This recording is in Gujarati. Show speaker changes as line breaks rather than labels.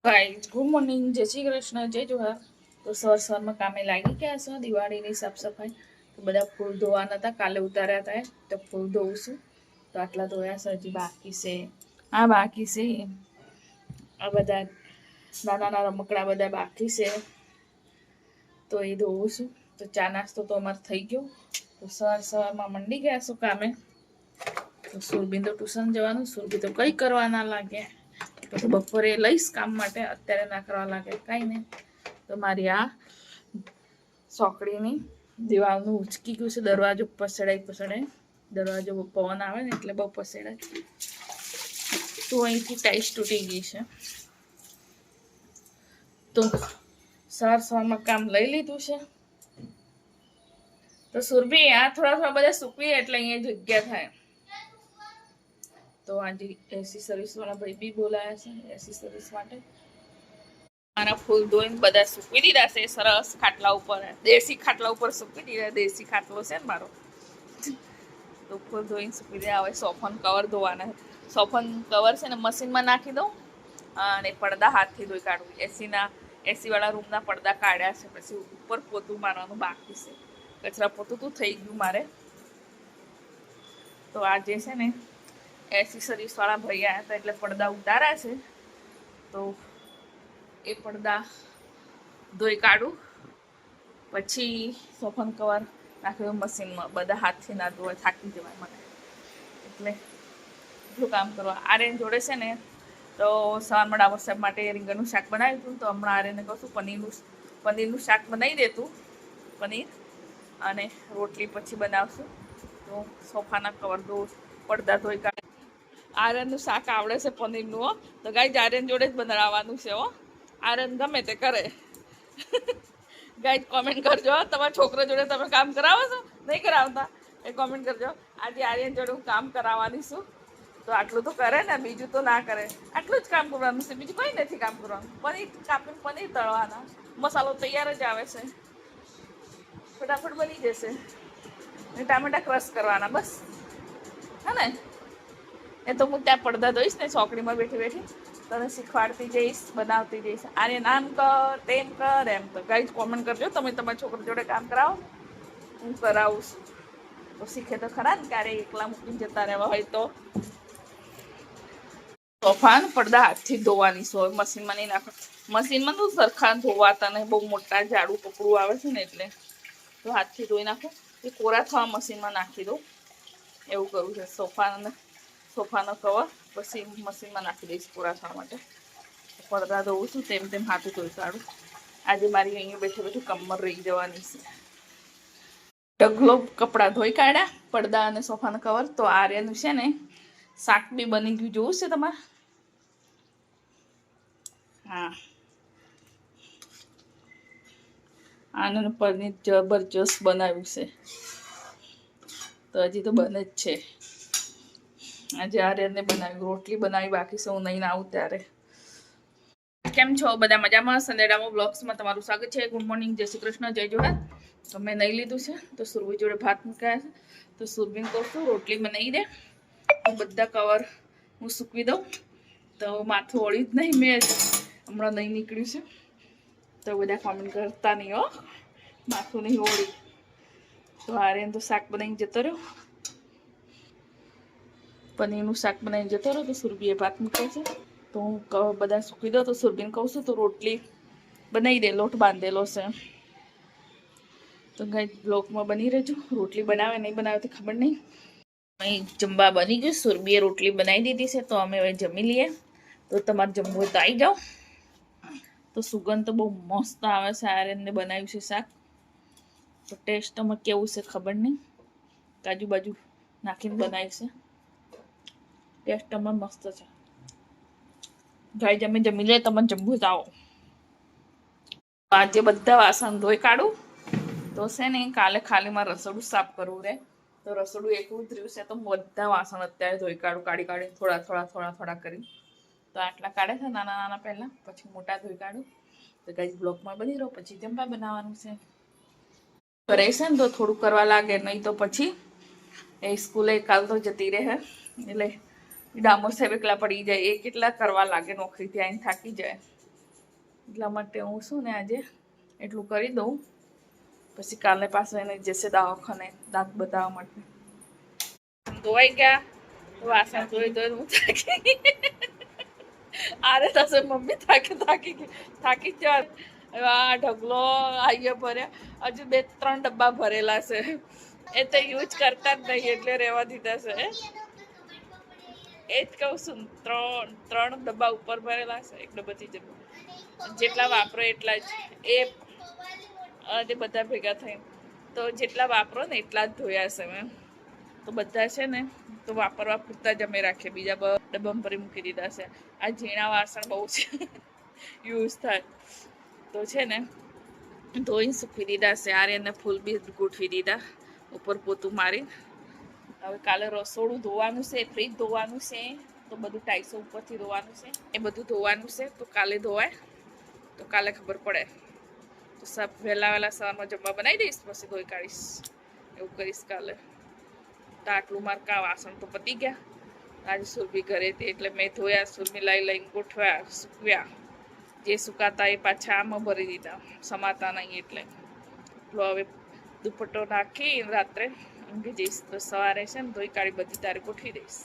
ગાઈઝ ગુડ મોર્નિંગ, જય શ્રી કૃષ્ણ, જય જોહાર. તો સવારમાં કામે લાગી ગયા છો દિવાળીની સાફ સફાઈ. તો બધા ફૂલ ધોવાના હતા, કાલે ઉતાર્યા હતા તો ફૂલ ધોઉં છું. તો આટલા ધોયા છે, હજી બાકી છે, આ બાકી છે, આ બધા નાના રમકડા બધા બાકી છે. તો એ ધોઉં છું. તો ચા નાસ્તો તો અમારે થઈ ગયો. તો સવારમાં મંડી ગયા છો કામે. તો સુરબીન તો ટ્યુશન જવાનું, સુરબી તો કંઈ કરવા ના લાગે. પછી બપોરે લઈશ કામ માટે, અત્યારે ના કરવા લાગે કાંઈ નહીં. તો મારી આ સોકડીની દિવાલનું ઉચકી ગયું છે, દરવાજો પસડાઈ દરવાજો પવન આવે ને એટલે બહુ પસડાય. તો અહીંથી ટાઈસ તૂટી ગઈ છે. તો સવારમાં કામ લઈ લીધું છે. તો સુરભી આ થોડા બધા સૂકવીએ એટલે અહીંયા જગ્યા થાય. તો આજે એસી સર્વિસ વાળા ભાઈ બી બોલાયા છે એસી સર્વિસ માટે. મારા ફૂલ ધોઈને બધા સૂકવી દીધા છે સરસ ખાટલા ઉપર, દેશી ખાટલા ઉપર સૂકવી દીધા. દેશી ખાટલો છે ને મારો, તો ફૂલ ધોઈને સૂકવી દીધા. હવે સોફાનું કવર ધોવાના. સોફાનું કવર છે ને મશીનમાં નાખી દઉં અને પડદા હાથથી ધોઈ કાઢું. એસી વાળા રૂમના પડદા કાઢ્યા છે, પછી ઉપર પોતું મારવાનું બાકી છે. કચરા પોતું તો થઈ ગયું મારે. તો આજે છે ને એસી સર્વિસ વાળા ભાઈ આવ્યા હતા એટલે પડદા ઉતાર્યા છે. તો એ પડદા ધોઈ કાઢું, પછી સોફાનું કવર નાખી દઉં મશીનમાં. બધા હાથથી ના ધોવાય, થાકી જવાય મને, એટલે એટલું કામ કરવા. આર્યન જોડે છે ને તો સવારમાં ડાબર સાહેબ માટે રીંગણનું શાક બનાવ્યું હતું. તો હમણાં આર્યને કહું છું પનીરનું શાક બનાવી દેતું, પનીર અને રોટલી પછી બનાવશું. તો સોફાના કવર પડદા ધોઈ કાઢે. આર્યનનું શાક આવડે છે પનીરનું હો. તો ગાઈઝ આર્યન જોડે જ બનાવવાનું છે હો. આર્યન ગમે તે કરે. ગાઈઝ કોમેન્ટ કરજો, તમારા છોકરા જોડે તમે કામ કરાવો છો નહીં કરાવતા એ કોમેન્ટ કરજો. આજે આર્યન જોડે હું કામ કરાવવાની છું. તો આટલું તો કરે ને, બીજું તો ના કરે. આટલું જ કામ કરવાનું છે, બીજું કંઈ નથી કામ કરવાનું. પનીર કાપીને પનીર તળવાના, મસાલો તૈયાર જ આવે છે, ફટાફટ બની જશે. ને ટામેટા ક્રશ કરવાના, બસ. હે ને? એ તો હું ત્યાં પડદા ધોઈશ ને ચોકડીમાં બેઠી તને શીખવાડતી જઈશ, બનાવતી જઈશ. આને આમ કર, તેમ કર, એમ. તો ગાઈઝ કોમેન્ટ કરજો તમે તમારા છોકરા જોડે કામ કરાવો, હું કરાવું છું. તો શીખે તો ખરા ને, ક્યારે એકલા મૂકીને જતા રહેવા હોય તો. સોફાન પડદા હાથથી ધોવાની હોય, મશીનમાં નહીં નાખો. મશીનમાં તો સરખા ધોવાતા ને, બહુ મોટા ઝાડુ પકડું આવે છે ને એટલે. તો હાથથી ધોઈ નાખો. એ કોરા થવા મશીનમાં નાખી દઉં, એવું કરવું છે. સોફાનો કવર પછી મશીનમાં નાખી દઈશ પૂરા થવા માટે. પડદા ધોઉં છું, તેમ હાથું ધોઈ કાઢું. આજે મારી અહીંયા બેઠી કમર રહી જવાની છે. ઢગલો કપડાં ધોઈ કાઢ્યા, પડદા અને સોફાનો કવર. તો આર્યનું છે ને શાક બી બની ગયું, જોવું છે તમારે? હા, આનંદ પનીર જબરજસ્ત બનાવ્યું છે. તો હજી તો બને જ છે. આજે આર્યનને બનાવ્યું, રોટલી બનાવી બાકી છે, હું નહીં આવું ત્યારે. કેમ છો બધા? મજામાં? સંદેડામાં બ્લોગ્સમાં તમારું સ્વાગત છે. ગુડ મોર્નિંગ, જય શ્રી કૃષ્ણ, જય જોહાર. તો મેં નહીં લીધું છે, તો સુરભી જોડે ભાત મૂક્યા છે. તો સુરભીને કહું છું રોટલી બનાવી દે. તો બધા કવર હું સૂકવી દઉં. તો માથું ઓળી જ નહીં, મેં હમણાં નહીં નીકળ્યું છે. તો બધા કોમેન્ટ કરતા નહીં હો, માથું નહીં ઓળી. તો આર્યન તો શાક બનાવીને જતો રહ્યો, પનીરનું શાક બનાવીને જતો રહ્યો. તો સુરભીએ ભાત મૂક્યો છે. તો હું બધા સૂકવી દઉં. તો સુરભીને કહું છું તો રોટલી બનાવી દે, લોટ બાંધેલો છે. તો કંઈ બ્લોકમાં બની રહેજો. રોટલી બનાવે નહીં બનાવે તો ખબર નહીં. અહીં જમવા બની ગયું, સુરભીએ રોટલી બનાવી દીધી છે. તો અમે હવે જમી લઈએ. તો તમારે જમવું હોય તો આવી જાઓ. તો સુગંધ તો બહુ મસ્ત આવે છે. આર્યનને બનાવ્યું છે શાક. તો ટેસ્ટમાં કેવું છે ખબર નહીં, કાજુ બાજુ નાખીને બનાવ્યું છે. ટેસ્ટમાં મસ્ત છે. ગાઈઝ અમે જમી લઈએ, તમે જમવું જ આવો. આજે બધા વાસણ ધોઈ કાઢું. તો છે ને કાલે ખાલીમાં રસોડું સાફ કરવું રહે. તો રસોડું એકલું જ રહ્યું છે. તો બધા વાસણ અત્યારે ધોઈ કાઢીને થોડા કરી. તો આટલા કાઢે છે નાના પહેલાં, પછી મોટા ધોઈ કાઢું. તો ગાઈઝ બ્લોકમાં બની રહો. પછી જમવા બનાવવાનું છે. કરે છે ને તો થોડું કરવા લાગે, નહીં તો પછી એ સ્કૂલે કાલ તો જતી રહે. એટલે ડામોર સાહેબ એકલા પડી જાય, એ કેટલા કરવા લાગે, નોકરીથી આવીને થાકી જાય. એટલા માટે હું શું ને આજે એટલું કરી દઉં, પછી કાલે પાછું એને જશે દવાખાને દાંત બતાવવા માટે. ધોવાઈ ગયા, વાસણ ધોઈ હું થાકી આરે થશે મમ્મી થાકી ગયા. આ ઢગલો આઈએ ભર્યા, હજુ 2-3 ડબ્બા ભરેલા છે. એ તો યુઝ કરતા જ નહીં એટલે રહેવા દીધા છે. એ જ કહું છું, 3 ડબ્બા ઉપર ભરેલા છે, એક ડબ્બાથી જેટલા વાપરો એટલા જ. એ બધા ભેગા થઈને તો જેટલા વાપરો ને એટલા જ ધોયા છે મેં. તો બધા છે ને તો વાપરવા પૂરતા જ અમે રાખીએ, બીજા ડબ્બામાં ભરી મૂકી દીધા છે. આ ઝીણા વાસણ બહુ છે યુઝ થાય તો છે ને ધોઈને સૂકવી દીધા છે. આ એને ફૂલ બી ગોઠવી દીધા ઉપર પોતું મારી. હવે કાલે રસોડું ધોવાનું છે, ફ્રીજ ધોવાનું છે, તો બધું ટાઈસો ઉપરથી ધોવાનું છે, એ બધું ધોવાનું છે. તો કાલે ધોવાય તો કાલે ખબર પડે. તો વહેલા સવારમાં જમવા બનાવી દઈશ, પછી ધોઈ કાઢીશ, એવું કરીશ કાલે. તો આટલું મારે વાસણ તો પતી ગયા. આજે સુરભી ઘરે હતી એટલે મેં ધોયા, સુરભી લઈને ગોઠવ્યા, સૂકવ્યા. જે સુકાતા એ પાછા આમાં ભરી દીધા, સમાતા નહીં એટલે. હવે દુપટ્ટો નાખી રાત્રે ઊંઘી જઈશ, તો સવારે છે ને ધોઈ કાઢી બધી તારે ગોઠવી દઈશ.